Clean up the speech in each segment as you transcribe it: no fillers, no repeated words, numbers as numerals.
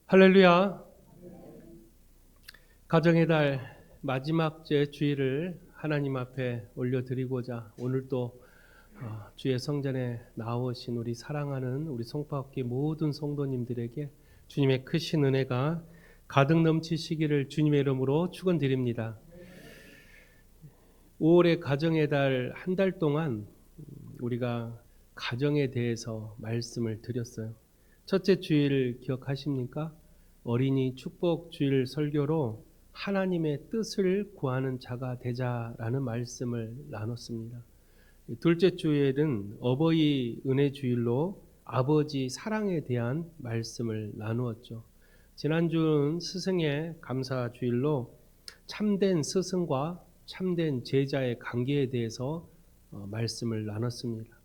할렐루야. 가정의 달 마지막 제 주일을 하나님 앞에 올려드리고자 오늘 또 주의 성전에 나오신 우리 사랑하는 우리 송파학교 모든 성도님들에게 주님의 크신 은혜가 가득 넘치시기를 주님의 이름으로 축원드립니다. 5월의 가정의 달 한 달 동안 우리가 가정에 대해서 말씀을 드렸어요. 첫째 주일 기억하십니까? 어린이 축복 주일 설교로 하나님의 뜻을 구하는 자가 되자라는 말씀을 나눴습니다. 둘째 주일은 어버이 은혜 주일로 아버지 사랑에 대한 말씀을 나누었죠. 지난주는 스승의 감사 주일로 참된 스승과 참된 제자의 관계에 대해서 말씀을 나눴습니다.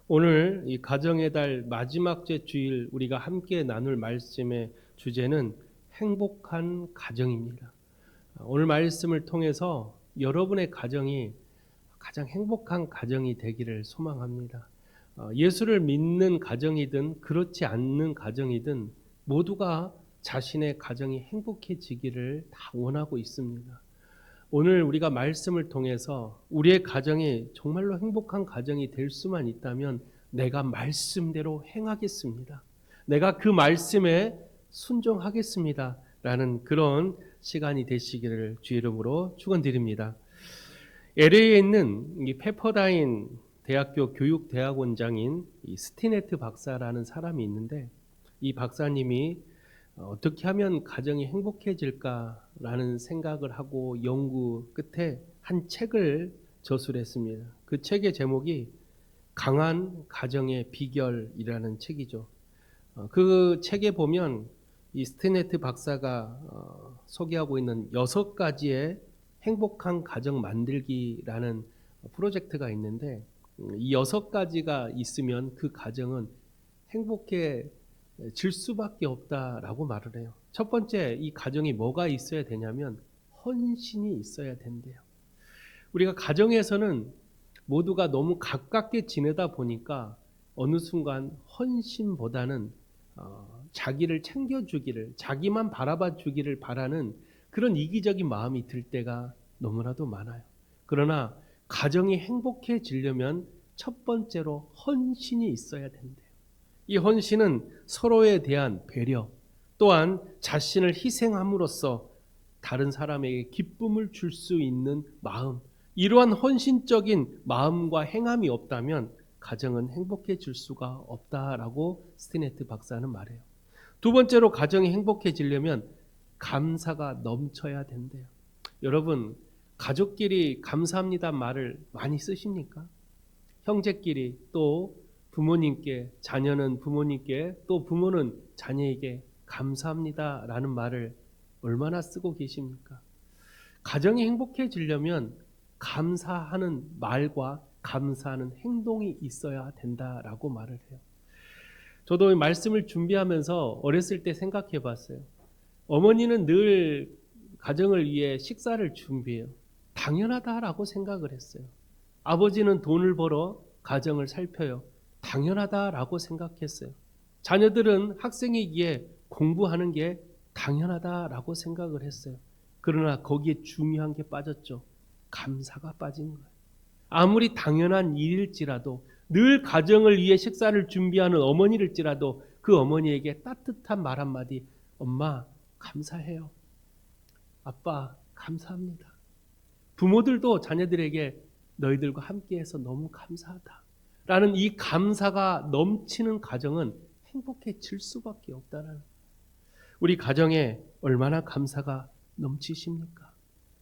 오늘 이 가정의 달 마지막 째 주일 우리가 함께 나눌 말씀의 주제는 행복한 가정입니다. 오늘 말씀을 통해서 여러분의 가정이 가장 행복한 가정이 되기를 소망합니다. 예수를 믿는 가정이든 그렇지 않는 가정이든 모두가 자신의 가정이 행복해지기를 다 원하고 있습니다. 오늘 우리가 말씀을 통해서 우리의 가정이 정말로 행복한 가정이 될 수만 있다면 내가 말씀대로 행하겠습니다. 내가 그 말씀에 순종하겠습니다. 라는 그런 시간이 되시기를 주의 이름으로 축원드립니다. LA에 있는 이 페퍼다인 대학교 교육대학원장인 이 스티네트 박사라는 사람이 있는데 이 박사님이 어떻게 하면 가정이 행복해질까라는 생각을 하고 연구 끝에 한 책을 저술했습니다. 그 책의 제목이 강한 가정의 비결이라는 책이죠. 그 책에 보면 이 스티네트 박사가 소개하고 있는 6가지의 행복한 가정 만들기라는 프로젝트가 있는데 이 6가지가 있으면 그 가정은 행복해질 수밖에 없다라고 말을 해요. 첫 번째, 이 가정이 뭐가 있어야 되냐면 헌신이 있어야 된대요. 우리가 가정에서는 모두가 너무 가깝게 지내다 보니까 어느 순간 헌신보다는 자기를 챙겨주기를, 자기만 바라봐 주기를 바라는 그런 이기적인 마음이 들 때가 너무나도 많아요. 그러나 가정이 행복해지려면 첫 번째로 헌신이 있어야 된대요. 이 헌신은 서로에 대한 배려, 또한 자신을 희생함으로써 다른 사람에게 기쁨을 줄 수 있는 마음, 이러한 헌신적인 마음과 행함이 없다면 가정은 행복해질 수가 없다라고 스티네트 박사는 말해요. 두 번째로 가정이 행복해지려면 감사가 넘쳐야 된대요. 여러분, 가족끼리 감사합니다 말을 많이 쓰십니까? 형제끼리, 또 부모님께, 자녀는 부모님께, 또 부모는 자녀에게 감사합니다 라는 말을 얼마나 쓰고 계십니까? 가정이 행복해지려면 감사하는 말과 감사하는 행동이 있어야 된다라고 말을 해요. 저도 말씀을 준비하면서 어렸을 때 생각해 봤어요. 어머니는 늘 가정을 위해 식사를 준비해요. 당연하다라고 생각을 했어요. 아버지는 돈을 벌어 가정을 살펴요. 당연하다라고 생각했어요. 자녀들은 학생이기에 공부하는 게 당연하다라고 생각을 했어요. 그러나 거기에 중요한 게 빠졌죠. 감사가 빠진 거예요. 아무리 당연한 일일지라도 늘 가정을 위해 식사를 준비하는 어머니일지라도 그 어머니에게 따뜻한 말 한마디, 엄마 감사해요. 아빠 감사합니다. 부모들도 자녀들에게 너희들과 함께해서 너무 감사하다 라는 이 감사가 넘치는 가정은 행복해질 수밖에 없다는 거예요. 우리 가정에 얼마나 감사가 넘치십니까?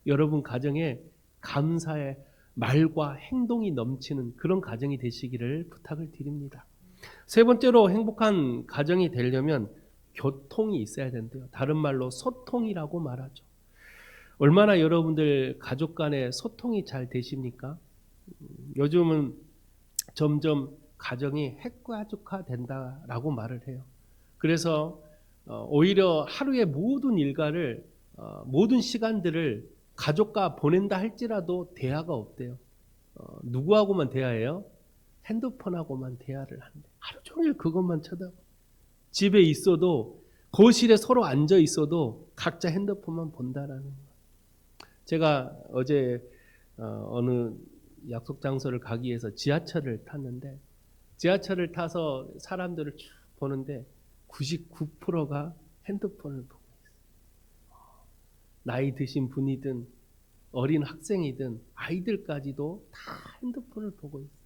여러분 가정에 감사의 말과 행동이 넘치는 그런 가정이 되시기를 부탁을 드립니다. 세 번째로 행복한 가정이 되려면 교통이 있어야 된대요. 다른 말로 소통이라고 말하죠. 얼마나 여러분들 가족 간에 소통이 잘 되십니까? 요즘은 점점 가정이 핵가족화 된다라고 말을 해요. 그래서 오히려 하루의 모든 일과를 모든 시간들을 가족과 보낸다 할지라도 대화가 없대요. 누구하고만 대화해요? 핸드폰하고만 대화를 한대. 하루 종일 그것만 쳐다봐. 집에 있어도 거실에 서로 앉아 있어도 각자 핸드폰만 본다라는 거. 제가 어제 어느 약속 장소를 가기 위해서 지하철을 탔는데 지하철을 타서 사람들을 쭉 보는데 99%가 핸드폰을 보고 있어요. 나이 드신 분이든 어린 학생이든 아이들까지도 다 핸드폰을 보고 있어요.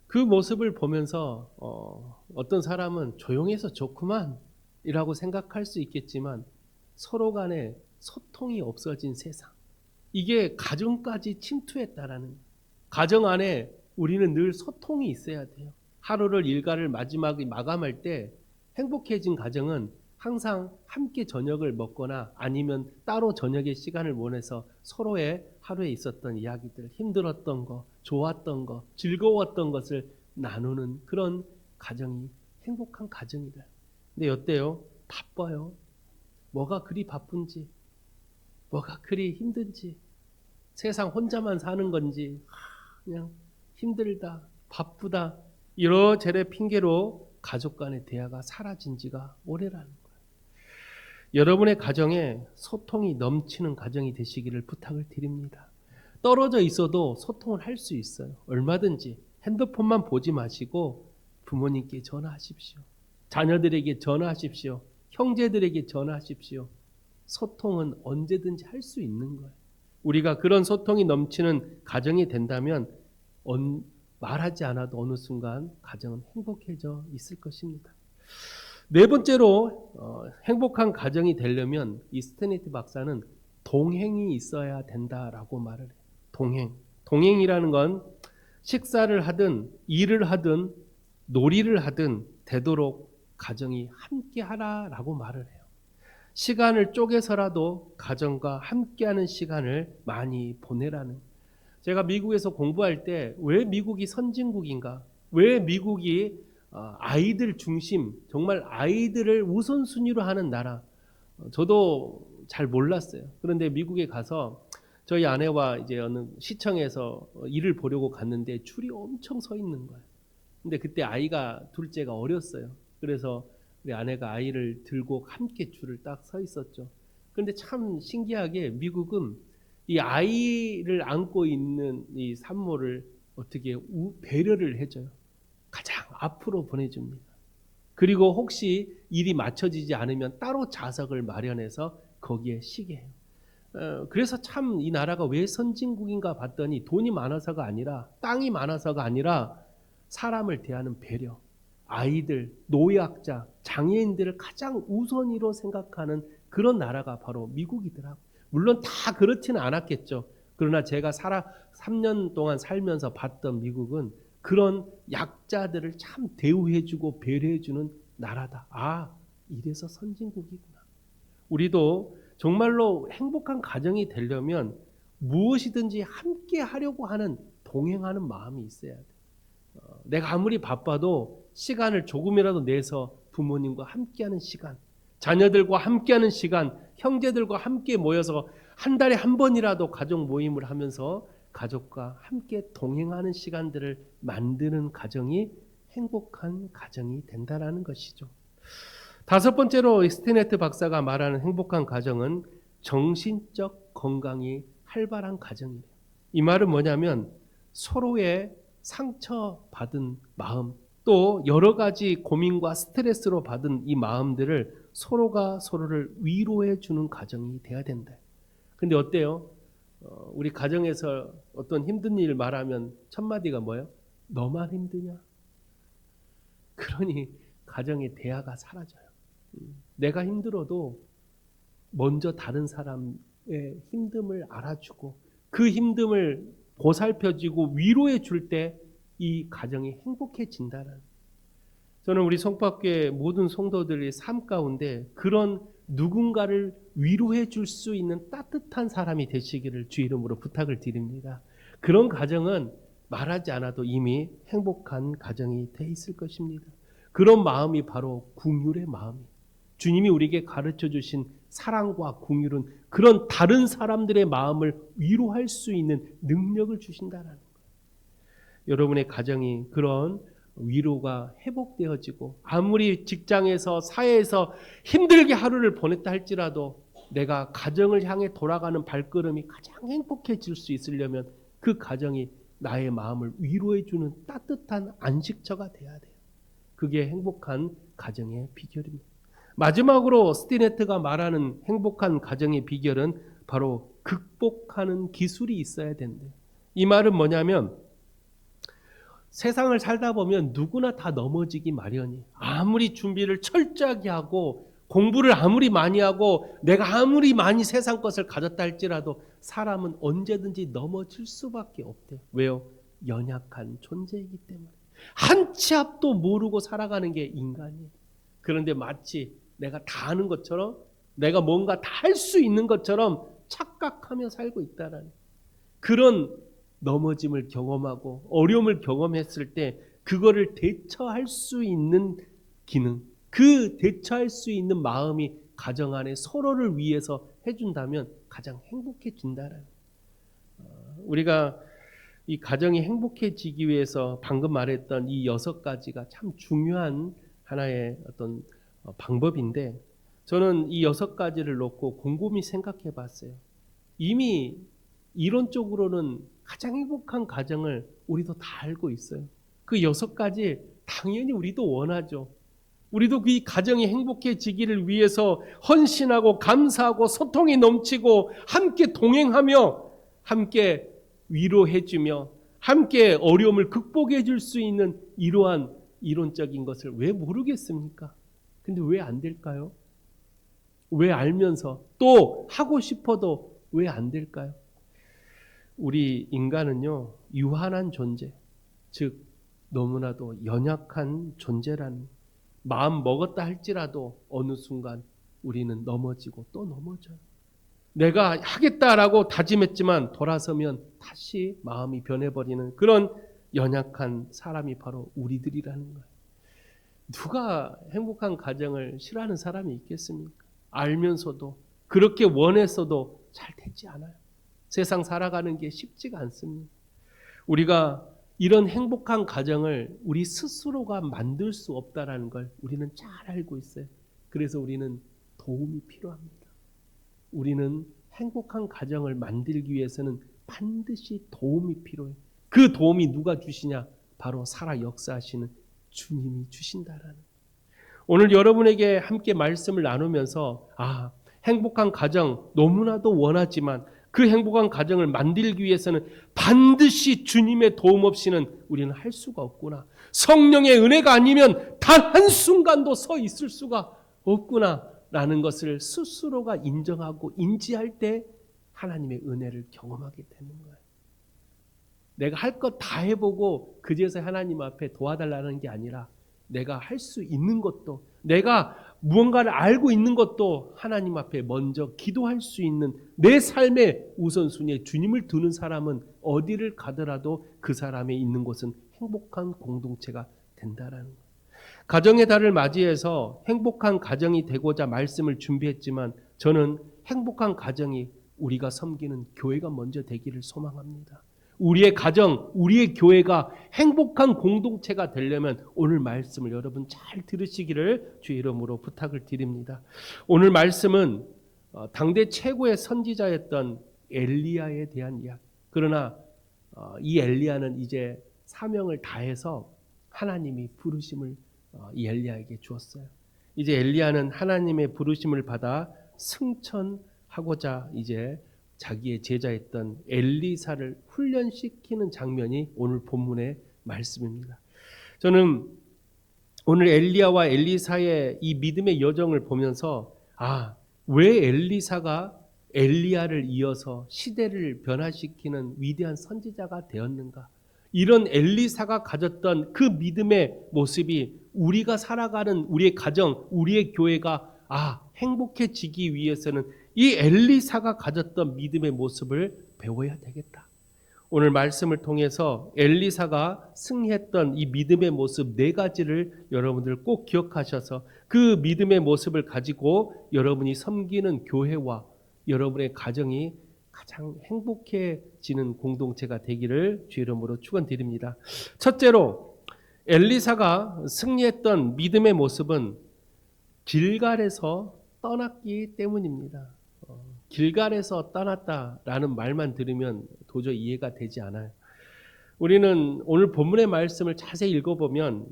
그 모습을 보면서 어떤 사람은 조용해서 좋구만 이라고 생각할 수 있겠지만 서로 간에 소통이 없어진 세상, 이게 가정까지 침투했다라는, 가정 안에 우리는 늘 소통이 있어야 돼요. 하루를 일과를 마지막에 마감할 때 행복해진 가정은 항상 함께 저녁을 먹거나 아니면 따로 저녁의 시간을 보내서 서로의 하루에 있었던 이야기들, 힘들었던 거, 좋았던 거, 즐거웠던 것을 나누는 그런 가정이 행복한 가정이다. 근데 어때요? 바빠요. 뭐가 그리 바쁜지, 뭐가 그리 힘든지, 세상 혼자만 사는 건지 그냥 힘들다, 바쁘다 이러저러 핑계로 가족 간의 대화가 사라진 지가 오래라는 거예요. 여러분의 가정에 소통이 넘치는 가정이 되시기를 부탁을 드립니다. 떨어져 있어도 소통을 할 수 있어요. 얼마든지 핸드폰만 보지 마시고 부모님께 전화하십시오. 자녀들에게 전화하십시오. 형제들에게 전화하십시오. 소통은 언제든지 할 수 있는 거예요. 우리가 그런 소통이 넘치는 가정이 된다면 말하지 않아도 어느 순간 가정은 행복해져 있을 것입니다. 네 번째로 행복한 가정이 되려면 이 스테네트 박사는 동행이 있어야 된다라고 말을 해요. 동행이라는 건 식사를 하든 일을 하든 놀이를 하든 되도록 가정이 함께 하라라고 말을 해요. 시간을 쪼개서라도 가정과 함께하는 시간을 많이 보내라는. 제가 미국에서 공부할 때 왜 미국이 선진국인가? 왜 미국이 아이들 중심, 정말 아이들을 우선순위로 하는 나라? 저도 잘 몰랐어요. 그런데 미국에 가서 저희 아내와 이제 어느 시청에서 일을 보려고 갔는데 줄이 엄청 서 있는 거예요. 근데 그때 아이가 둘째가 어렸어요. 그래서 우리 아내가 아이를 들고 함께 줄을 딱 서 있었죠. 그런데 참 신기하게 미국은 이 아이를 안고 있는 이 산모를 어떻게 배려를 해줘요. 가장 앞으로 보내줍니다. 그리고 혹시 일이 맞춰지지 않으면 따로 좌석을 마련해서 거기에 쉬게 해요. 그래서 참 이 나라가 왜 선진국인가 봤더니 돈이 많아서가 아니라, 땅이 많아서가 아니라 사람을 대하는 배려, 아이들, 노약자, 장애인들을 가장 우선으로 생각하는 그런 나라가 바로 미국이더라고요. 물론 다 그렇지는 않았겠죠. 그러나 제가 3년 동안 살면서 봤던 미국은 그런 약자들을 참 대우해주고 배려해주는 나라다. 아, 이래서 선진국이구나. 우리도 정말로 행복한 가정이 되려면 무엇이든지 함께 하려고 하는, 동행하는 마음이 있어야 돼. 내가 아무리 바빠도 시간을 조금이라도 내서 부모님과 함께하는 시간, 자녀들과 함께하는 시간, 형제들과 함께 모여서 한 달에 한 번이라도 가족 모임을 하면서 가족과 함께 동행하는 시간들을 만드는 가정이 행복한 가정이 된다라는 것이죠. 다섯 번째로 스테네트 박사가 말하는 행복한 가정은 정신적 건강이 활발한 가정이에요. 이 말은 뭐냐면 서로의 상처받은 마음, 또 여러 가지 고민과 스트레스로 받은 이 마음들을 서로가 서로를 위로해 주는 가정이 돼야 된다. 근데 어때요? 우리 가정에서 어떤 힘든 일을 말하면 첫 마디가 뭐예요? 너만 힘드냐? 그러니 가정의 대화가 사라져요. 내가 힘들어도 먼저 다른 사람의 힘듦을 알아주고 그 힘듦을 보살펴주고 위로해 줄 때 이 가정이 행복해진다는. 저는 우리 성박교회 모든 성도들의 삶 가운데 그런 누군가를 위로해 줄 수 있는 따뜻한 사람이 되시기를 주 이름으로 부탁을 드립니다. 그런 가정은 말하지 않아도 이미 행복한 가정이 돼 있을 것입니다. 그런 마음이 바로 긍휼의 마음이에요. 주님이 우리에게 가르쳐 주신 사랑과 긍휼은 그런 다른 사람들의 마음을 위로할 수 있는 능력을 주신다는 거예요. 여러분의 가정이 그런 위로가 회복되어지고 아무리 직장에서 사회에서 힘들게 하루를 보냈다 할지라도 내가 가정을 향해 돌아가는 발걸음이 가장 행복해질 수 있으려면 그 가정이 나의 마음을 위로해주는 따뜻한 안식처가 돼야 돼요. 그게 행복한 가정의 비결입니다. 마지막으로 스티네트가 말하는 행복한 가정의 비결은 바로 극복하는 기술이 있어야 된대요. 이 말은 뭐냐면 세상을 살다 보면 누구나 다 넘어지기 마련이에요. 아무리 준비를 철저하게 하고 공부를 아무리 많이 하고 내가 아무리 많이 세상 것을 가졌다 할지라도 사람은 언제든지 넘어질 수밖에 없대요. 왜요? 연약한 존재이기 때문에. 한 치 앞도 모르고 살아가는 게 인간이에요. 그런데 마치 내가 다 아는 것처럼 내가 뭔가 다 할 수 있는 것처럼 착각하며 살고 있다라는 그런 넘어짐을 경험하고 어려움을 경험했을 때 그거를 대처할 수 있는 기능, 그 대처할 수 있는 마음이 가정 안에 서로를 위해서 해준다면 가장 행복해진다라는 우리가 이 가정이 행복해지기 위해서 방금 말했던 이 6가지가 참 중요한 하나의 어떤 방법인데 저는 이 6가지를 놓고 곰곰이 생각해 봤어요. 이미 이론적으로는 가장 행복한 가정을 우리도 다 알고 있어요. 그 6가지 당연히 우리도 원하죠. 우리도 그 가정이 행복해지기를 위해서 헌신하고 감사하고 소통이 넘치고 함께 동행하며 함께 위로해주며 함께 어려움을 극복해 줄 수 있는 이러한 이론적인 것을 왜 모르겠습니까? 근데 왜 안 될까요? 왜 알면서 또 하고 싶어도 왜 안 될까요? 우리 인간은요, 유한한 존재, 즉 너무나도 연약한 존재라는 마음 먹었다 할지라도 어느 순간 우리는 넘어지고 또 넘어져요. 내가 하겠다라고 다짐했지만 돌아서면 다시 마음이 변해버리는 그런 연약한 사람이 바로 우리들이라는 거예요. 누가 행복한 가정을 싫어하는 사람이 있겠습니까? 알면서도 그렇게 원했어도 잘 되지 않아요. 세상 살아가는 게 쉽지가 않습니다. 우리가 이런 행복한 가정을 우리 스스로가 만들 수 없다는 걸 우리는 잘 알고 있어요. 그래서 우리는 도움이 필요합니다. 우리는 행복한 가정을 만들기 위해서는 반드시 도움이 필요해요. 그 도움이 누가 주시냐? 바로 살아 역사하시는 주님이 주신다라는. 오늘 여러분에게 함께 말씀을 나누면서 행복한 가정 너무나도 원하지만 그 행복한 가정을 만들기 위해서는 반드시 주님의 도움 없이는 우리는 할 수가 없구나. 성령의 은혜가 아니면 단 한순간도 서 있을 수가 없구나 라는 것을 스스로가 인정하고 인지할 때 하나님의 은혜를 경험하게 되는 거예요. 내가 할 것 다 해보고 그제서 하나님 앞에 도와달라는 게 아니라 내가 할 수 있는 것도 내가 무언가를 알고 있는 것도 하나님 앞에 먼저 기도할 수 있는 내 삶의 우선순위에 주님을 두는 사람은 어디를 가더라도 그 사람이 있는 곳은 행복한 공동체가 된다라는 거예요. 가정의 달을 맞이해서 행복한 가정이 되고자 말씀을 준비했지만 저는 행복한 가정이 우리가 섬기는 교회가 먼저 되기를 소망합니다. 우리의 가정, 우리의 교회가 행복한 공동체가 되려면 오늘 말씀을 여러분 잘 들으시기를 주의 이름으로 부탁을 드립니다. 오늘 말씀은 당대 최고의 선지자였던 엘리야에 대한 이야기. 그러나 이 엘리야는 이제 사명을 다해서 하나님이 부르심을 이 엘리야에게 주었어요. 이제 엘리야는 하나님의 부르심을 받아 승천하고자 이제 자기의 제자였던 엘리사를 훈련시키는 장면이 오늘 본문의 말씀입니다. 저는 오늘 엘리야와 엘리사의 이 믿음의 여정을 보면서 왜 엘리사가 엘리야를 이어서 시대를 변화시키는 위대한 선지자가 되었는가? 이런 엘리사가 가졌던 그 믿음의 모습이 우리가 살아가는 우리의 가정, 우리의 교회가 행복해지기 위해서는 이 엘리사가 가졌던 믿음의 모습을 배워야 되겠다. 오늘 말씀을 통해서 엘리사가 승리했던 이 믿음의 모습 4가지를 여러분들 꼭 기억하셔서 그 믿음의 모습을 가지고 여러분이 섬기는 교회와 여러분의 가정이 가장 행복해지는 공동체가 되기를 주의 이름으로 축원드립니다. 첫째로 엘리사가 승리했던 믿음의 모습은 길갈에서 떠났기 때문입니다. 길갈에서 떠났다라는 말만 들으면 도저히 이해가 되지 않아요. 우리는 오늘 본문의 말씀을 자세히 읽어보면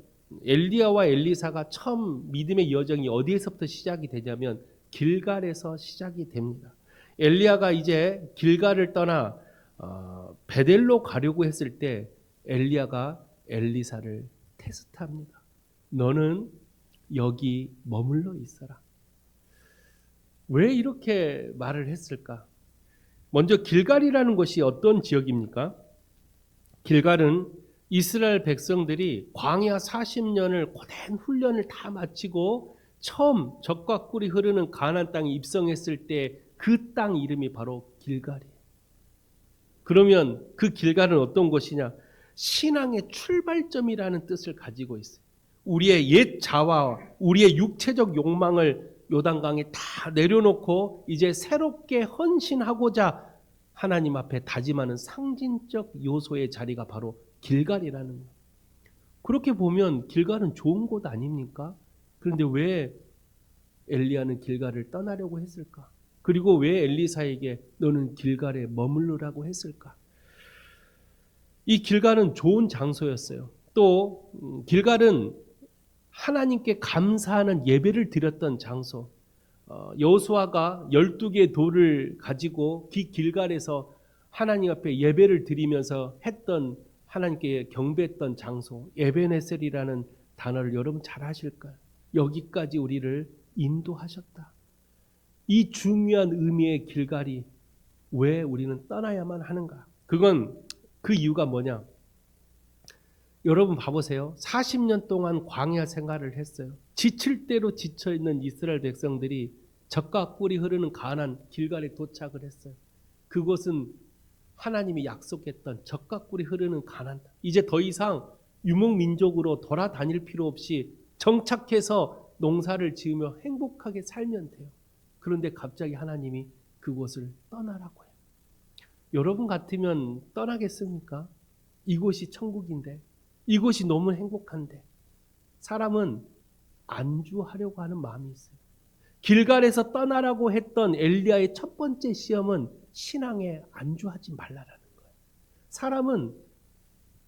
엘리야와 엘리사가 처음 믿음의 여정이 어디에서부터 시작이 되냐면 길갈에서 시작이 됩니다. 엘리야가 이제 길갈을 떠나 베델로 가려고 했을 때 엘리야가 엘리사를 테스트합니다. 너는 여기 머물러 있어라. 왜 이렇게 말을 했을까? 먼저 길갈이라는 곳이 어떤 지역입니까? 길갈은 이스라엘 백성들이 광야 40년을 고된 훈련을 다 마치고 처음 젖과 꿀이 흐르는 가나안 땅에 입성했을 때 그 땅 이름이 바로 길갈이에요. 그러면 그 길갈은 어떤 곳이냐? 신앙의 출발점이라는 뜻을 가지고 있어요. 우리의 옛 자아와 우리의 육체적 욕망을 요단강에 다 내려놓고 이제 새롭게 헌신하고자 하나님 앞에 다짐하는 상징적 요소의 자리가 바로 길갈이라는 거예요. 그렇게 보면 길갈은 좋은 곳 아닙니까? 그런데 왜 엘리야는 길갈을 떠나려고 했을까? 그리고 왜 엘리사에게 너는 길갈에 머무르라고 했을까? 이 길갈은 좋은 장소였어요. 또 길갈은 하나님께 감사하는 예배를 드렸던 장소. 여호수아가 12개의 돌을 가지고 길갈에서 하나님 앞에 예배를 드리면서 했던 하나님께 경배했던 장소. 에벤에셀이라는 단어를 여러분 잘 아실까요? 여기까지 우리를 인도하셨다. 이 중요한 의미의 길갈이 왜 우리는 떠나야만 하는가? 그건 그 이유가 뭐냐? 여러분 봐보세요. 40년 동안 광야 생활을 했어요. 지칠 대로 지쳐있는 이스라엘 백성들이 젖과 꿀이 흐르는 가나안 길갈에 도착을 했어요. 그곳은 하나님이 약속했던 젖과 꿀이 흐르는 가나안 땅. 이제 더 이상 유목민족으로 돌아다닐 필요 없이 정착해서 농사를 지으며 행복하게 살면 돼요. 그런데 갑자기 하나님이 그곳을 떠나라고 해요. 여러분 같으면 떠나겠습니까? 이곳이 천국인데, 이곳이 너무 행복한데. 사람은 안주하려고 하는 마음이 있어요. 길갈에서 떠나라고 했던 엘리야의 첫 번째 시험은 신앙에 안주하지 말라라는 거예요. 사람은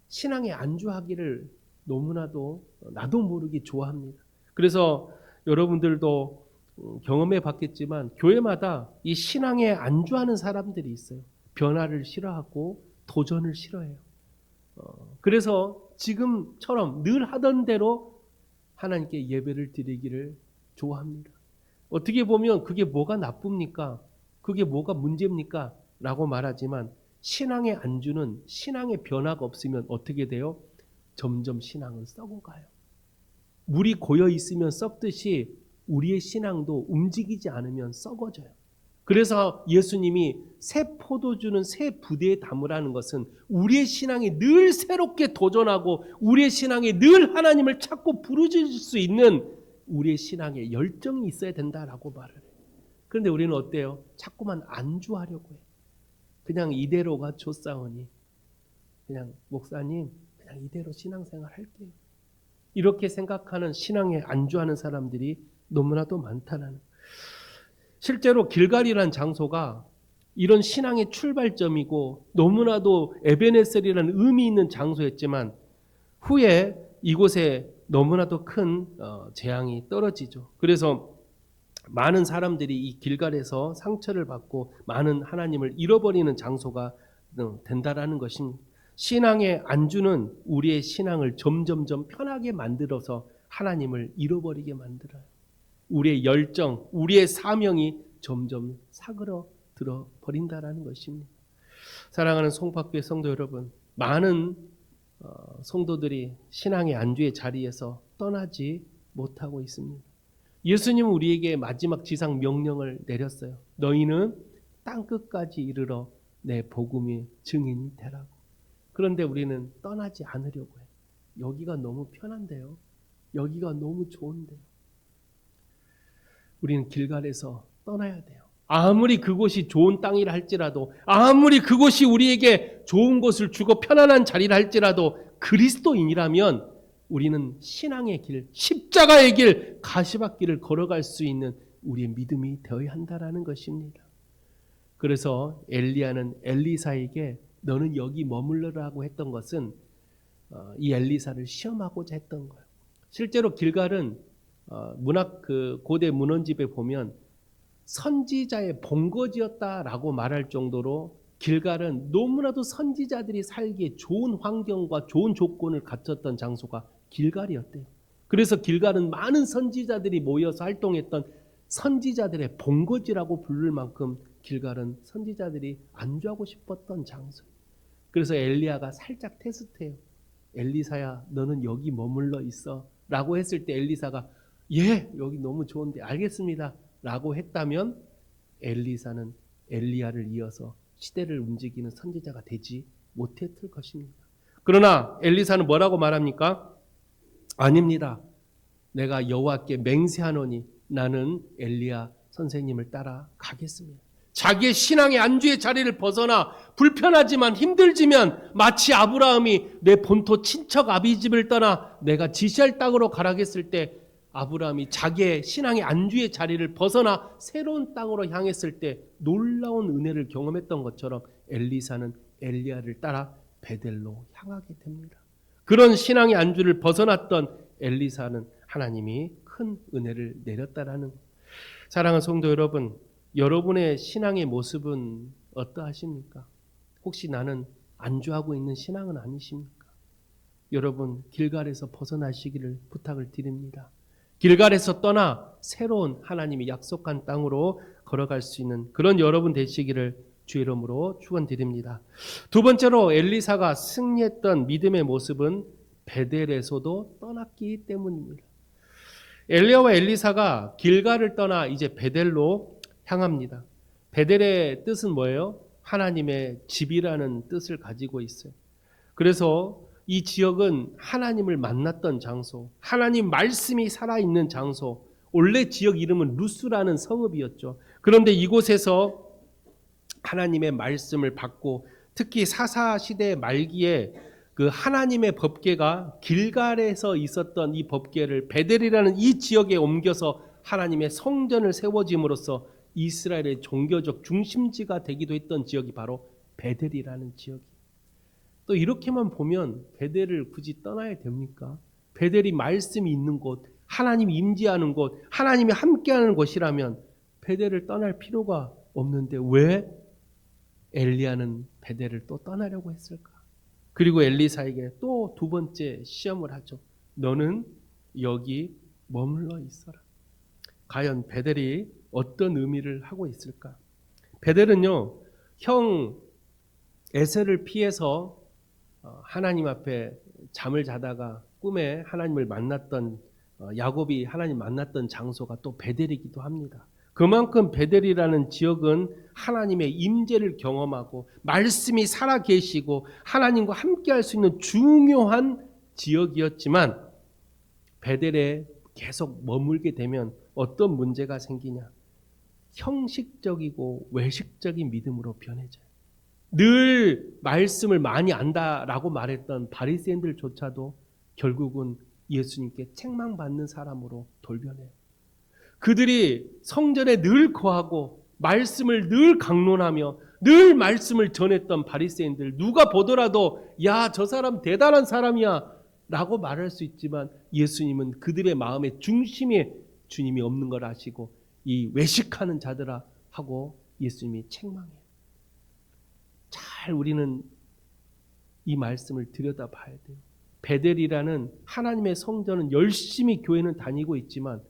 신앙에 안주하기를 너무나도 나도 모르게 좋아합니다. 그래서 여러분들도 경험해 봤겠지만 교회마다 이 신앙에 안주하는 사람들이 있어요. 변화를 싫어하고 도전을 싫어해요. 그래서 지금처럼 늘 하던 대로 하나님께 예배를 드리기를 좋아합니다. 어떻게 보면 그게 뭐가 나쁩니까? 그게 뭐가 문제입니까? 라고 말하지만 신앙의 안주는 신앙의 변화가 없으면 어떻게 돼요? 점점 신앙은 썩어가요. 물이 고여 있으면 썩듯이 우리의 신앙도 움직이지 않으면 썩어져요. 그래서 예수님이 새 포도주는 새 부대에 담으라는 것은 우리의 신앙이 늘 새롭게 도전하고 우리의 신앙이 늘 하나님을 찾고 부르짖을 수 있는 우리의 신앙에 열정이 있어야 된다라고 말을 해요. 그런데 우리는 어때요? 자꾸만 안주하려고 해요. 그냥 이대로가 좋사오니 그냥 목사님 그냥 이대로 신앙생활 할게요. 이렇게 생각하는 신앙에 안주하는 사람들이 너무나도 많다는. 실제로 길갈이라는 장소가 이런 신앙의 출발점이고 너무나도 에베네셀이라는 의미 있는 장소였지만 후에 이곳에 너무나도 큰 재앙이 떨어지죠. 그래서 많은 사람들이 이 길갈에서 상처를 받고 많은 하나님을 잃어버리는 장소가 된다라는 것입니다. 신앙의 안주는 우리의 신앙을 점점점 편하게 만들어서 하나님을 잃어버리게 만들어요. 우리의 열정, 우리의 사명이 점점 사그러들어 버린다라는 것입니다. 사랑하는 송파교회 성도 여러분, 많은 성도들이 신앙의 안주의 자리에서 떠나지 못하고 있습니다. 예수님은 우리에게 마지막 지상 명령을 내렸어요. 너희는 땅끝까지 이르러 내 복음의 증인이 되라고. 그런데 우리는 떠나지 않으려고 해요. 여기가 너무 편한데요. 여기가 너무 좋은데요. 우리는 길갈에서 떠나야 돼요. 아무리 그곳이 좋은 땅이라 할지라도, 아무리 그곳이 우리에게 좋은 곳을 주고 편안한 자리라 할지라도 그리스도인이라면 우리는 신앙의 길, 십자가의 길, 가시밭길을 걸어갈 수 있는 우리의 믿음이 되어야 한다라는 것입니다. 그래서 엘리야는 엘리사에게 너는 여기 머물러라고 했던 것은 이 엘리사를 시험하고자 했던 거예요. 실제로 길갈은 고대 문헌집에 보면 선지자의 본거지였다라고 말할 정도로 길갈은 너무나도 선지자들이 살기에 좋은 환경과 좋은 조건을 갖췄던 장소가 길갈이었대요. 그래서 길갈은 많은 선지자들이 모여서 활동했던 선지자들의 본거지라고 부를 만큼 길갈은 선지자들이 안주하고 싶었던 장소예요. 그래서 엘리야가 살짝 테스트해요. 엘리사야, 너는 여기 머물러 있어 라고 했을 때 엘리사가 예, 여기 너무 좋은데 알겠습니다 라고 했다면 엘리사는 엘리야를 이어서 시대를 움직이는 선지자가 되지 못했을 것입니다. 그러나 엘리사는 뭐라고 말합니까? 아닙니다. 내가 여호와께 맹세하노니 나는 엘리야 선생님을 따라 가겠습니다. 자기의 신앙의 안주의 자리를 벗어나 불편하지만 힘들지만 마치 아브라함이 내 본토 친척 아비집을 떠나 내가 지시할 땅으로 가라 했을 때 아브라함이 자기의 신앙의 안주의 자리를 벗어나 새로운 땅으로 향했을 때 놀라운 은혜를 경험했던 것처럼 엘리사는 엘리야를 따라 베델로 향하게 됩니다. 그런 신앙의 안주를 벗어났던 엘리사는 하나님이 큰 은혜를 내렸다라는 것. 사랑하는 성도 여러분, 여러분의 신앙의 모습은 어떠하십니까? 혹시 나는 안주하고 있는 신앙은 아니십니까? 여러분 길갈에서 벗어나시기를 부탁을 드립니다. 길갈에서 떠나 새로운 하나님이 약속한 땅으로 걸어갈 수 있는 그런 여러분 되시기를 주의 이름으로 축원드립니다. 두 번째로 엘리사가 승리했던 믿음의 모습은 베델에서도 떠났기 때문입니다. 엘리야와 엘리사가 길갈을 떠나 이제 베델로 향합니다. 베델의 뜻은 뭐예요? 하나님의 집이라는 뜻을 가지고 있어요. 그래서 이 지역은 하나님을 만났던 장소, 하나님 말씀이 살아있는 장소, 원래 지역 이름은 루스라는 성읍이었죠. 그런데 이곳에서 하나님의 말씀을 받고 특히 사사시대 말기에 그 하나님의 법궤가 길갈에서 있었던 이 법궤를 베델이라는 이 지역에 옮겨서 하나님의 성전을 세워짐으로써 이스라엘의 종교적 중심지가 되기도 했던 지역이 바로 베델이라는 지역이에요. 또 이렇게만 보면 베델을 굳이 떠나야 됩니까? 베델이 말씀이 있는 곳, 하나님이 임재하는 곳, 하나님이 함께하는 곳이라면 베델을 떠날 필요가 없는데 왜 엘리야는 베델을 또 떠나려고 했을까? 그리고 엘리사에게 또 두 번째 시험을 하죠. 너는 여기 머물러 있어라. 과연 베델이 어떤 의미를 하고 있을까? 베델은요, 형 에셀을 피해서 하나님 앞에 잠을 자다가 꿈에 하나님을 만났던 야곱이 하나님 만났던 장소가 또 베델이기도 합니다. 그만큼 베델이라는 지역은 하나님의 임재를 경험하고 말씀이 살아계시고 하나님과 함께할 수 있는 중요한 지역이었지만 베델에 계속 머물게 되면 어떤 문제가 생기냐? 형식적이고 외식적인 믿음으로 변해져요. 늘 말씀을 많이 안다라고 말했던 바리새인들조차도 결국은 예수님께 책망받는 사람으로 돌변해요. 그들이 성전에 늘 거하고 말씀을 늘 강론하며 늘 말씀을 전했던 바리새인들, 누가 보더라도 야, 저 사람 대단한 사람이야 라고 말할 수 있지만 예수님은 그들의 마음의 중심에 주님이 없는 걸 아시고 이 외식하는 자들아 하고 예수님이 책망해요. 잘 우리는 이 말씀을 들여다봐야 돼요. 베델이라는 하나님의 성전은 열심히 교회는 다니고 있지만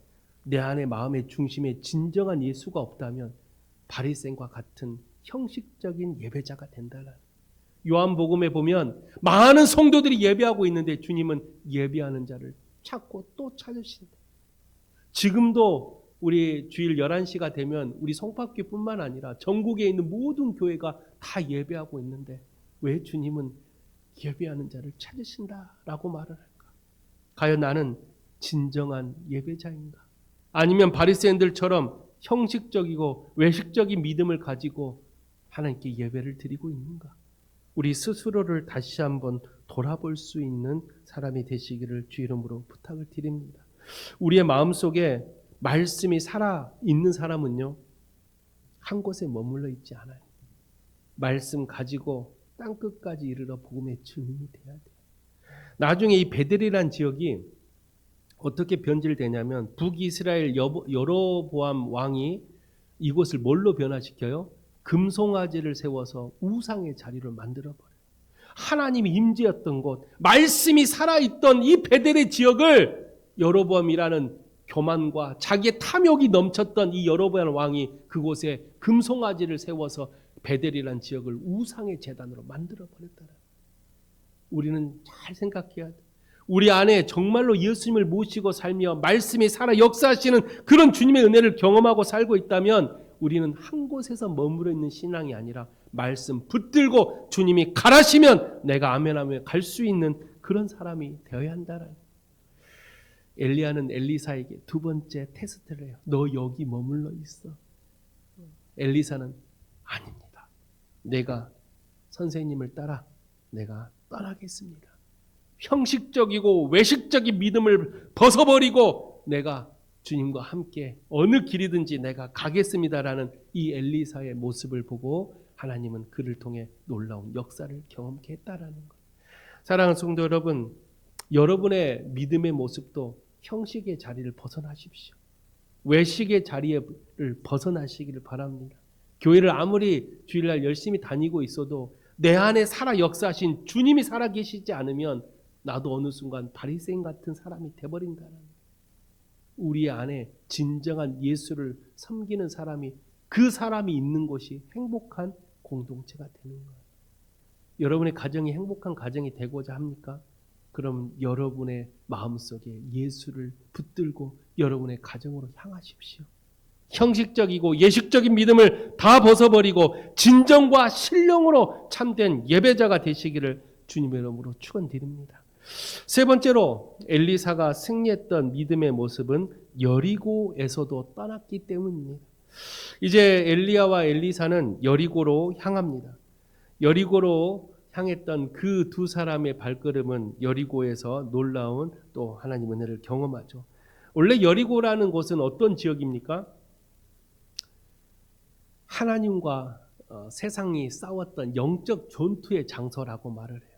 내 안에 마음의 중심에 진정한 예수가 없다면 바리새인과 같은 형식적인 예배자가 된다는. 요한복음에 보면 많은 성도들이 예배하고 있는데 주님은 예배하는 자를 찾고 또 찾으신다. 지금도 우리 주일 11시가 되면 우리 송파교뿐만 아니라 전국에 있는 모든 교회가 다 예배하고 있는데 왜 주님은 예배하는 자를 찾으신다라고 말을 할까? 과연 나는 진정한 예배자인가? 아니면 바리새인들처럼 형식적이고 외식적인 믿음을 가지고 하나님께 예배를 드리고 있는가? 우리 스스로를 다시 한번 돌아볼 수 있는 사람이 되시기를 주 이름으로 부탁을 드립니다. 우리의 마음속에 말씀이 살아있는 사람은요, 한 곳에 머물러 있지 않아요. 말씀 가지고 땅끝까지 이르러 복음의 증인이 돼야 돼요. 나중에 이 베델이란 지역이 어떻게 변질되냐면 북이스라엘 여로보암 왕이 이곳을 뭘로 변화시켜요? 금송아지를 세워서 우상의 자리를 만들어버려요. 하나님이 임재했던 곳, 말씀이 살아있던 이 베델의 지역을 여로보암이라는 교만과 자기의 탐욕이 넘쳤던 이 여로보암 왕이 그곳에 금송아지를 세워서 베델이라는 지역을 우상의 제단으로 만들어버렸다. 우리는 잘 생각해야 돼. 우리 안에 정말로 예수님을 모시고 살며 말씀이 살아 역사하시는 그런 주님의 은혜를 경험하고 살고 있다면 우리는 한 곳에서 머무르 있는 신앙이 아니라 말씀 붙들고 주님이 가라시면 내가 아멘하며 갈 수 있는 그런 사람이 되어야 한다는. 엘리야는 엘리사에게 두 번째 테스트를 해요. 너 여기 머물러 있어. 엘리사는 아닙니다. 내가 선생님을 따라 내가 떠나겠습니다. 형식적이고 외식적인 믿음을 벗어버리고 내가 주님과 함께 어느 길이든지 내가 가겠습니다라는 이 엘리사의 모습을 보고 하나님은 그를 통해 놀라운 역사를 경험케 했다라는 것. 사랑하는 성도 여러분, 여러분의 믿음의 모습도 형식의 자리를 벗어나십시오. 외식의 자리를 벗어나시기를 바랍니다. 교회를 아무리 주일날 열심히 다니고 있어도 내 안에 살아 역사하신 주님이 살아계시지 않으면 나도 어느 순간 바리새인 같은 사람이 돼버린다는 거예요. 우리 안에 진정한 예수를 섬기는 사람이, 그 사람이 있는 곳이 행복한 공동체가 되는 거예요. 여러분의 가정이 행복한 가정이 되고자 합니까? 그럼 여러분의 마음속에 예수를 붙들고 여러분의 가정으로 향하십시오. 형식적이고 예식적인 믿음을 다 벗어버리고 진정과 신령으로 참된 예배자가 되시기를 주님의 이름으로 축원드립니다. 세 번째로 엘리사가 승리했던 믿음의 모습은 여리고에서도 떠났기 때문입니다. 이제 엘리야와 엘리사는 여리고로 향합니다. 여리고로 향했던 그 두 사람의 발걸음은 여리고에서 놀라운 또 하나님 은혜를 경험하죠. 원래 여리고라는 곳은 어떤 지역입니까? 하나님과 세상이 싸웠던 영적 전투의 장소라고 말을 해요.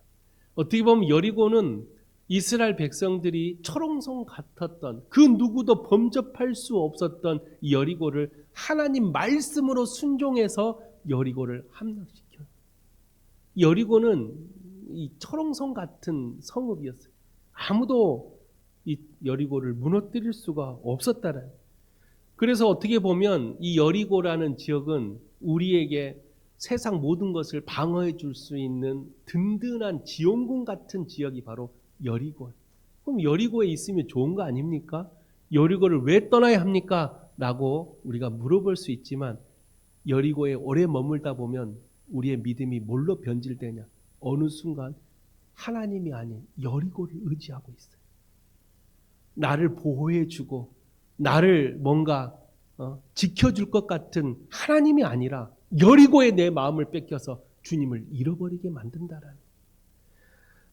어떻게 보면 여리고는 이스라엘 백성들이 철옹성 같았던, 그 누구도 범접할 수 없었던 이 여리고를 하나님 말씀으로 순종해서 여리고를 함락시켜요. 여리고는 이 철옹성 같은 성읍이었어요. 아무도 이 여리고를 무너뜨릴 수가 없었다는. 그래서 어떻게 보면 이 여리고라는 지역은 우리에게 세상 모든 것을 방어해 줄 수 있는 든든한 지원군 같은 지역이 바로 여리고. 그럼 여리고에 있으면 좋은 거 아닙니까? 여리고를 왜 떠나야 합니까? 라고 우리가 물어볼 수 있지만 여리고에 오래 머물다 보면 우리의 믿음이 뭘로 변질되냐? 어느 순간 하나님이 아닌 여리고를 의지하고 있어요. 나를 보호해 주고 나를 뭔가 지켜줄 것 같은 하나님이 아니라 여리고에 내 마음을 뺏겨서 주님을 잃어버리게 만든다라는.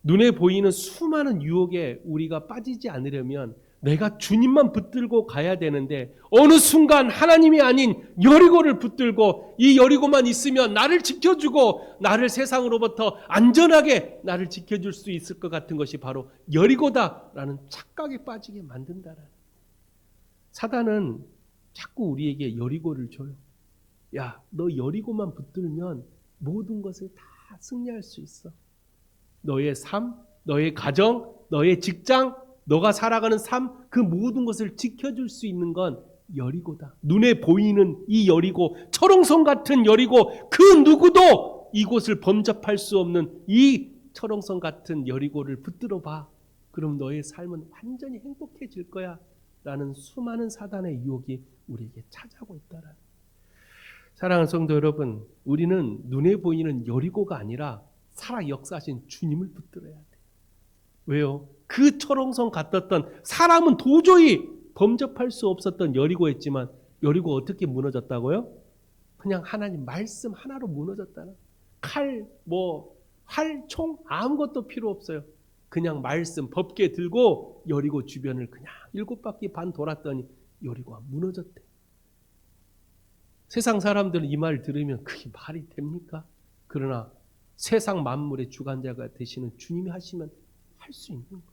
눈에 보이는 수많은 유혹에 우리가 빠지지 않으려면 내가 주님만 붙들고 가야 되는데 어느 순간 하나님이 아닌 여리고를 붙들고 이 여리고만 있으면 나를 지켜주고 나를 세상으로부터 안전하게 나를 지켜줄 수 있을 것 같은 것이 바로 여리고다라는 착각에 빠지게 만든다라는. 사단은 자꾸 우리에게 여리고를 줘요. 야, 너 여리고만 붙들면 모든 것을 다 승리할 수 있어. 너의 삶, 너의 가정, 너의 직장, 너가 살아가는 삶, 그 모든 것을 지켜줄 수 있는 건 여리고다. 눈에 보이는 이 여리고, 철옹성 같은 여리고, 그 누구도 이곳을 범접할 수 없는 이 철옹성 같은 여리고를 붙들어 봐. 그럼 너의 삶은 완전히 행복해질 거야. 라는 수많은 사단의 유혹이 우리에게 찾아오고 있다라는. 사랑하는 성도 여러분, 우리는 눈에 보이는 여리고가 아니라 살아 역사하신 주님을 붙들어야 돼. 왜요? 그 철옹성 같았던, 사람은 도저히 범접할 수 없었던 여리고였지만 여리고 어떻게 무너졌다고요? 그냥 하나님 말씀 하나로 무너졌다는. 칼, 활, 총 아무것도 필요 없어요. 그냥 말씀, 법궤 들고 여리고 주변을 그냥 7바퀴 반 돌았더니 여리고가 무너졌대. 세상 사람들은 이 말을 들으면 그게 말이 됩니까? 그러나 세상 만물의 주관자가 되시는 주님이 하시면 할 수 있는 거예요.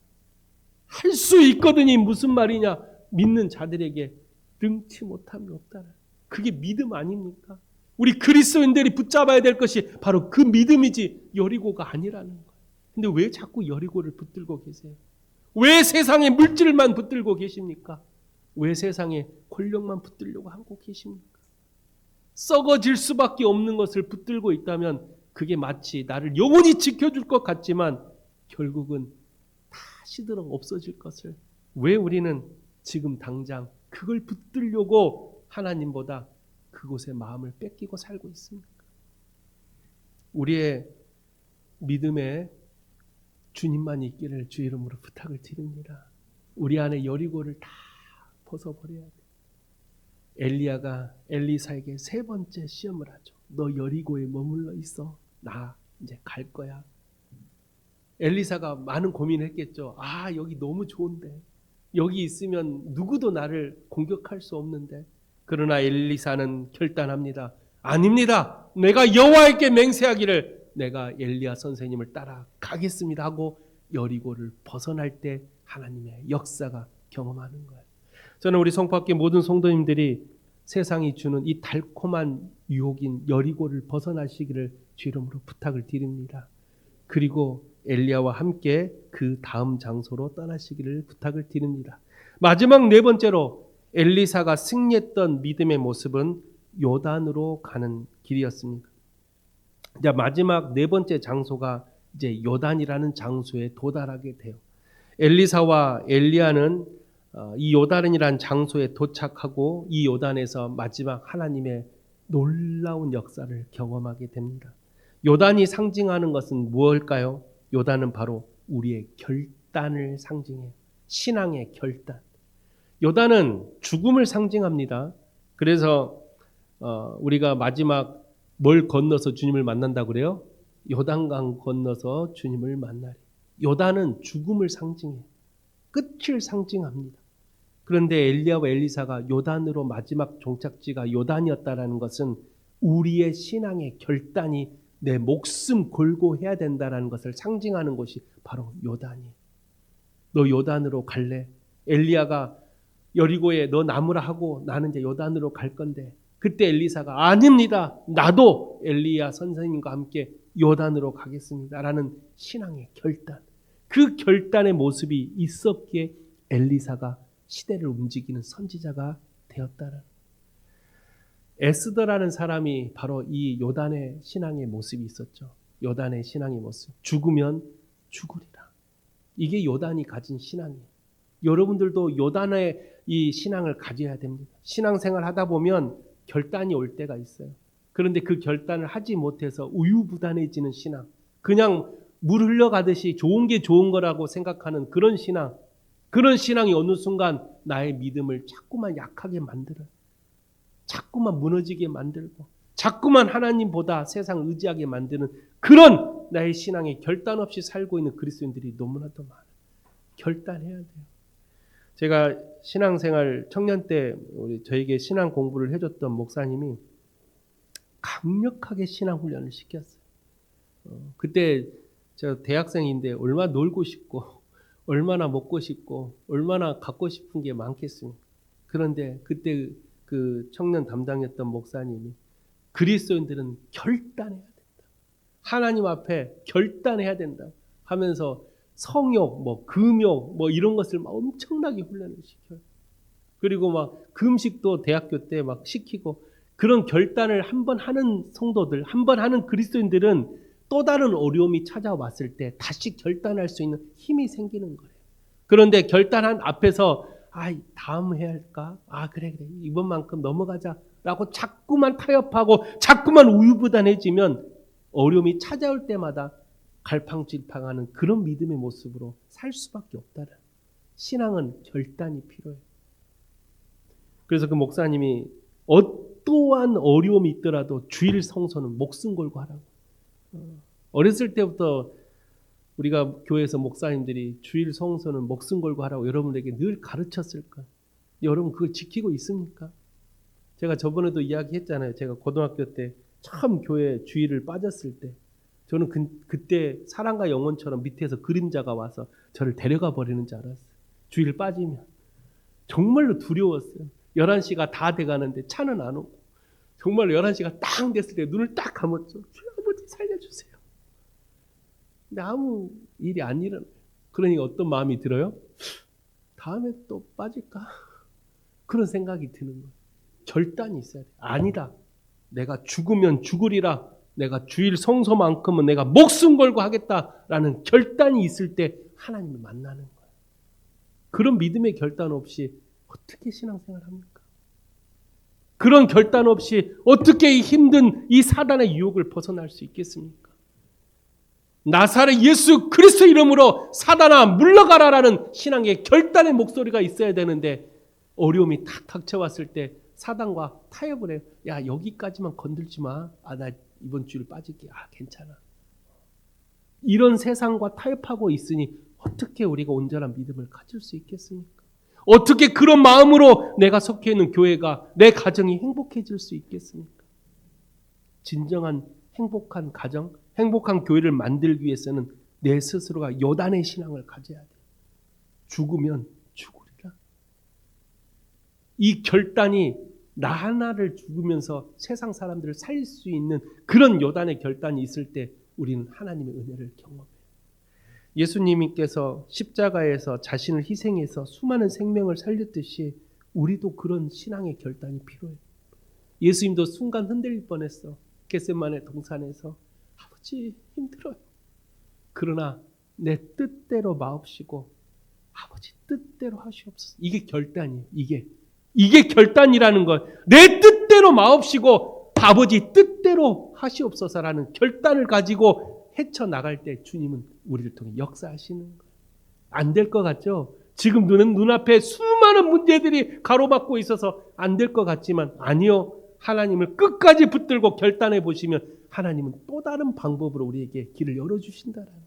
할 수 있거든이 무슨 말이냐? 믿는 자들에게 능치 못함이 없다는, 그게 믿음 아닙니까? 우리 그리스도인들이 붙잡아야 될 것이 바로 그 믿음이지 여리고가 아니라는 거예요. 근데 왜 자꾸 여리고를 붙들고 계세요? 왜 세상의 물질만 붙들고 계십니까? 왜 세상의 권력만 붙들려고 하고 계십니까? 썩어질 수밖에 없는 것을 붙들고 있다면 그게 마치 나를 영원히 지켜줄 것 같지만 결국은 다 시들어 없어질 것을 왜 우리는 지금 당장 그걸 붙들려고 하나님보다 그곳에 마음을 뺏기고 살고 있습니까? 우리의 믿음에 주님만 있기를 주 이름으로 부탁을 드립니다. 우리 안에 여리고를 다 벗어버려야 돼. 엘리야가 엘리사에게 3번째 시험을 하죠. 너 여리고에 머물러 있어. 나 이제 갈 거야. 엘리사가 많은 고민을 했겠죠. 아, 여기 너무 좋은데. 여기 있으면 누구도 나를 공격할 수 없는데. 그러나 엘리사는 결단합니다. 아닙니다. 내가 여호와께 맹세하기를 내가 엘리야 선생님을 따라가겠습니다 하고 여리고를 벗어날 때 하나님의 역사가 경험하는 거예요. 저는 우리 성포학교 모든 성도님들이 세상이 주는 이 달콤한 유혹인 여리고를 벗어나시기를 주 이름으로 부탁을 드립니다. 그리고 엘리야와 함께 그 다음 장소로 떠나시기를 부탁을 드립니다. 마지막 4번째로 엘리사가 승리했던 믿음의 모습은 요단으로 가는 길이었습니다. 이제 마지막 4번째 장소가 이제 요단이라는 장소에 도달하게 돼요. 엘리사와 엘리야는 이 요단이라는 장소에 도착하고 이 요단에서 마지막 하나님의 놀라운 역사를 경험하게 됩니다. 요단이 상징하는 것은 무엇일까요? 요단은 바로 우리의 결단을 상징해요. 신앙의 결단. 요단은 죽음을 상징합니다. 그래서 우리가 마지막 뭘 건너서 주님을 만난다고 그래요? 요단강 건너서 주님을 만나리. 요단은 죽음을 상징해요. 끝을 상징합니다. 그런데 엘리야와 엘리사가 요단으로 마지막 종착지가 요단이었다라는 것은 우리의 신앙의 결단이 내 목숨 걸고 해야 된다라는 것을 상징하는 것이 바로 요단이에요. 너 요단으로 갈래? 엘리야가 여리고에 너 남으라 하고 나는 이제 요단으로 갈 건데 그때 엘리사가 아닙니다. 나도 엘리야 선생님과 함께 요단으로 가겠습니다. 라는 신앙의 결단. 그 결단의 모습이 있었기에 엘리사가 시대를 움직이는 선지자가 되었다는. 에스더라는 사람이 바로 이 요단의 신앙의 모습이 있었죠. 요단의 신앙의 모습. 죽으면 죽으리라. 이게 요단이 가진 신앙이에요. 여러분들도 요단의 이 신앙을 가져야 됩니다. 신앙생활 하다 보면 결단이 올 때가 있어요. 그런데 그 결단을 하지 못해서 우유부단해지는 신앙, 그냥 물 흘러가듯이 좋은 게 좋은 거라고 생각하는 그런 신앙, 그런 신앙이 어느 순간 나의 믿음을 자꾸만 약하게 만들어요. 자꾸만 무너지게 만들고 자꾸만 하나님보다 세상을 의지하게 만드는 그런 나의 신앙에 결단 없이 살고 있는 그리스도인들이 너무나도 많아요. 결단해야 돼요. 제가 신앙생활 청년 때 저에게 신앙 공부를 해줬던 목사님이 강력하게 신앙 훈련을 시켰어요. 그때 저 대학생인데 얼마나 놀고 싶고 얼마나 먹고 싶고 얼마나 갖고 싶은 게 많겠습니까? 그런데 그때 그 청년 담당했던 목사님이 그리스도인들은 결단해야 된다. 하나님 앞에 결단해야 된다 하면서 성욕, 금욕, 이런 것을 막 엄청나게 훈련을 시켜요. 그리고 막 금식도 대학교 때 막 시키고 그런 결단을 한번 하는 성도들, 한번 하는 그리스도인들은 또 다른 어려움이 찾아왔을 때 다시 결단할 수 있는 힘이 생기는 거예요. 그런데 결단한 앞에서 다음 해야 할까? 그래 이번만큼 넘어가자라고 자꾸만 타협하고 자꾸만 우유부단해지면 어려움이 찾아올 때마다 갈팡질팡하는 그런 믿음의 모습으로 살 수밖에 없다는. 신앙은 결단이 필요해요. 그래서 그 목사님이 어떠한 어려움이 있더라도 주일 성소는 목숨 걸고 하라고. 어렸을 때부터 우리가 교회에서 목사님들이 주일 성소는 목숨 걸고 하라고 여러분에게 늘 가르쳤을 거예요. 여러분 그걸 지키고 있습니까? 제가 저번에도 이야기했잖아요. 제가 고등학교 때 처음 교회 주일을 빠졌을 때 저는 그때 사랑과 영혼처럼 밑에서 그림자가 와서 저를 데려가 버리는 줄 알았어요. 주일 빠지면. 정말로 두려웠어요. 11시가 다 돼가는데 차는 안 오고 정말로 11시가 딱 됐을 때 눈을 딱 감았죠. 주여 아버지 살려주세요. 근데 아무 일이 안 일어나요. 그러니까 어떤 마음이 들어요? 다음에 또 빠질까? 그런 생각이 드는 거예요. 결단이 있어야 돼요. 아니다. 내가 죽으면 죽으리라. 내가 주일 성소만큼은 내가 목숨 걸고 하겠다라는 결단이 있을 때 하나님을 만나는 거예요. 그런 믿음의 결단 없이 어떻게 신앙생활을 합니까? 그런 결단 없이 어떻게 이 힘든 이 사단의 유혹을 벗어날 수 있겠습니까? 나사렛 예수 그리스도 이름으로 사단아 물러가라라는 신앙의 결단의 목소리가 있어야 되는데 어려움이 탁 닥쳐왔을 때 사단과 타협을 해요. 야 여기까지만 건들지 마. 나 이번 주일 빠질게. 괜찮아. 이런 세상과 타협하고 있으니 어떻게 우리가 온전한 믿음을 가질 수 있겠습니까? 어떻게 그런 마음으로 내가 속해 있는 교회가 내 가정이 행복해질 수 있겠습니까? 진정한 행복한 가정, 행복한 교회를 만들기 위해서는 내 스스로가 요단의 신앙을 가져야 돼. 죽으면 죽으리라. 이 결단이 나 하나를 죽으면서 세상 사람들을 살릴 수 있는 그런 요단의 결단이 있을 때 우리는 하나님의 은혜를 경험해요. 예수님께서 십자가에서 자신을 희생해서 수많은 생명을 살렸듯이 우리도 그런 신앙의 결단이 필요해요. 예수님도 순간 흔들릴 뻔했어. 겟세마네 동산에서 아버지 힘들어요. 그러나 내 뜻대로 마옵시고 아버지 뜻대로 하시옵소서. 이게 결단이에요. 이게 결단이라는 걸. 내 뜻대로 마옵시고 아버지 뜻대로 하시옵소서라는 결단을 가지고 헤쳐나갈 때 주님은 우리를 통해 역사하시는 거예요. 안 될 것 같죠? 지금 눈앞에 수많은 문제들이 가로막고 있어서 안 될 것 같지만 아니요. 하나님을 끝까지 붙들고 결단해 보시면 하나님은 또 다른 방법으로 우리에게 길을 열어주신다라는 거예요.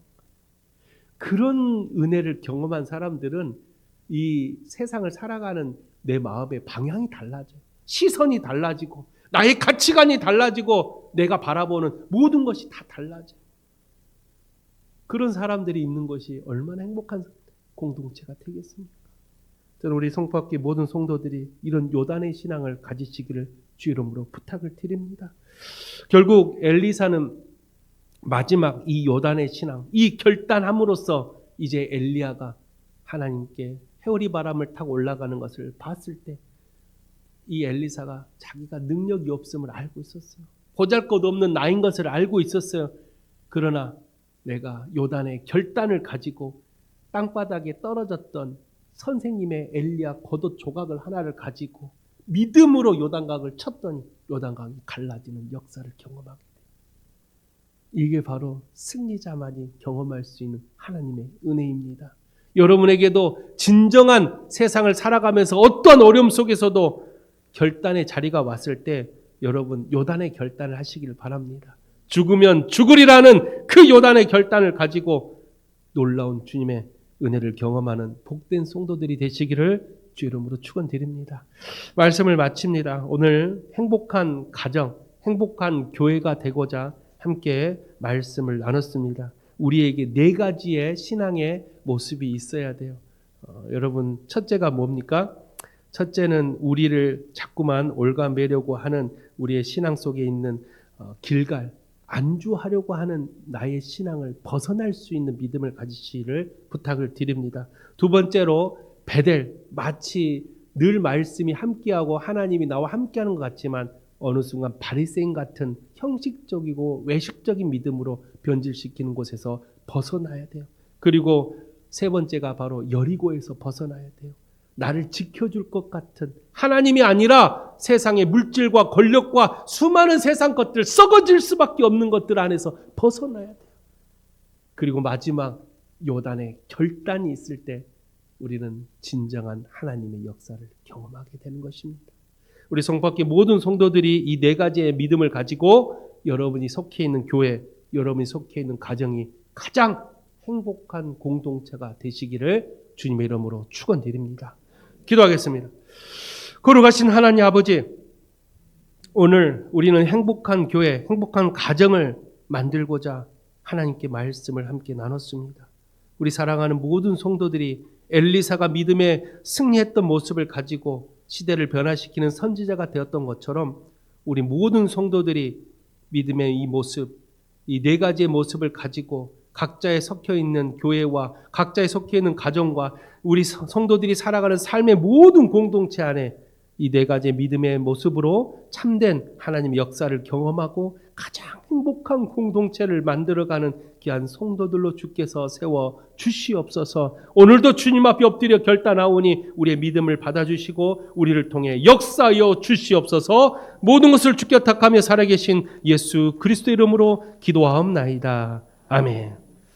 그런 은혜를 경험한 사람들은 이 세상을 살아가는 내 마음의 방향이 달라져요. 시선이 달라지고 나의 가치관이 달라지고 내가 바라보는 모든 것이 다 달라져요. 그런 사람들이 있는 것이 얼마나 행복한 공동체가 되겠습니까? 저는 우리 성포학교 모든 성도들이 이런 요단의 신앙을 가지시기를 주 이름으로 부탁을 드립니다. 결국 엘리사는 마지막 이 요단의 신앙, 이 결단함으로써 이제 엘리야가 하나님께 회오리 바람을 타고 올라가는 것을 봤을 때 이 엘리사가 자기가 능력이 없음을 알고 있었어요. 보잘것없는 나인 것을 알고 있었어요. 그러나 내가 요단의 결단을 가지고 땅바닥에 떨어졌던 선생님의 엘리야 겉옷 조각을 하나를 가지고 믿음으로 요단강을 쳤더니 요단강이 갈라지는 역사를 경험하게 돼요. 이게 바로 승리자만이 경험할 수 있는 하나님의 은혜입니다. 여러분에게도 진정한 세상을 살아가면서 어떠한 어려움 속에서도 결단의 자리가 왔을 때 여러분 요단의 결단을 하시기를 바랍니다. 죽으면 죽으리라는 그 요단의 결단을 가지고 놀라운 주님의 은혜를 경험하는 복된 성도들이 되시기를 주 이름으로 축원드립니다. 말씀을 마칩니다. 오늘 행복한 가정, 행복한 교회가 되고자 함께 말씀을 나눴습니다. 우리에게 4가지의 신앙의 모습이 있어야 돼요. 여러분 첫째가 뭡니까? 첫째는 우리를 자꾸만 올가매려고 하는 우리의 신앙 속에 있는 길갈, 안주하려고 하는 나의 신앙을 벗어날 수 있는 믿음을 가지시기를 부탁을 드립니다. 두 번째로 베델, 마치 늘 말씀이 함께하고 하나님이 나와 함께하는 것 같지만 어느 순간 바리새인 같은 형식적이고 외식적인 믿음으로 변질시키는 곳에서 벗어나야 돼요. 그리고 세 번째가 바로 여리고에서 벗어나야 돼요. 나를 지켜줄 것 같은 하나님이 아니라 세상의 물질과 권력과 수많은 세상 것들, 썩어질 수밖에 없는 것들 안에서 벗어나야 돼요. 그리고 마지막 요단의 결단이 있을 때 우리는 진정한 하나님의 역사를 경험하게 되는 것입니다. 우리 성포학교 모든 성도들이 이 4가지의 믿음을 가지고 여러분이 속해 있는 교회, 여러분이 속해 있는 가정이 가장 행복한 공동체가 되시기를 주님의 이름으로 축원드립니다. 기도하겠습니다. 거룩하신 하나님 아버지, 오늘 우리는 행복한 교회, 행복한 가정을 만들고자 하나님께 말씀을 함께 나눴습니다. 우리 사랑하는 모든 성도들이 엘리사가 믿음에 승리했던 모습을 가지고 시대를 변화시키는 선지자가 되었던 것처럼 우리 모든 성도들이 믿음의 이 모습, 이 네 가지의 모습을 가지고 각자에 섞여 있는 교회와 각자에 섞여 있는 가정과 우리 성도들이 살아가는 삶의 모든 공동체 안에 이 네 가지의 믿음의 모습으로 참된 하나님의 역사를 경험하고 가장 행복한 공동체를 만들어가는 귀한 성도들로 주께서 세워 주시옵소서. 오늘도 주님 앞에 엎드려 결단하오니 우리의 믿음을 받아주시고 우리를 통해 역사하여 주시옵소서. 모든 것을 주께 탁하며 살아계신 예수 그리스도 이름으로 기도하옵나이다. 아멘.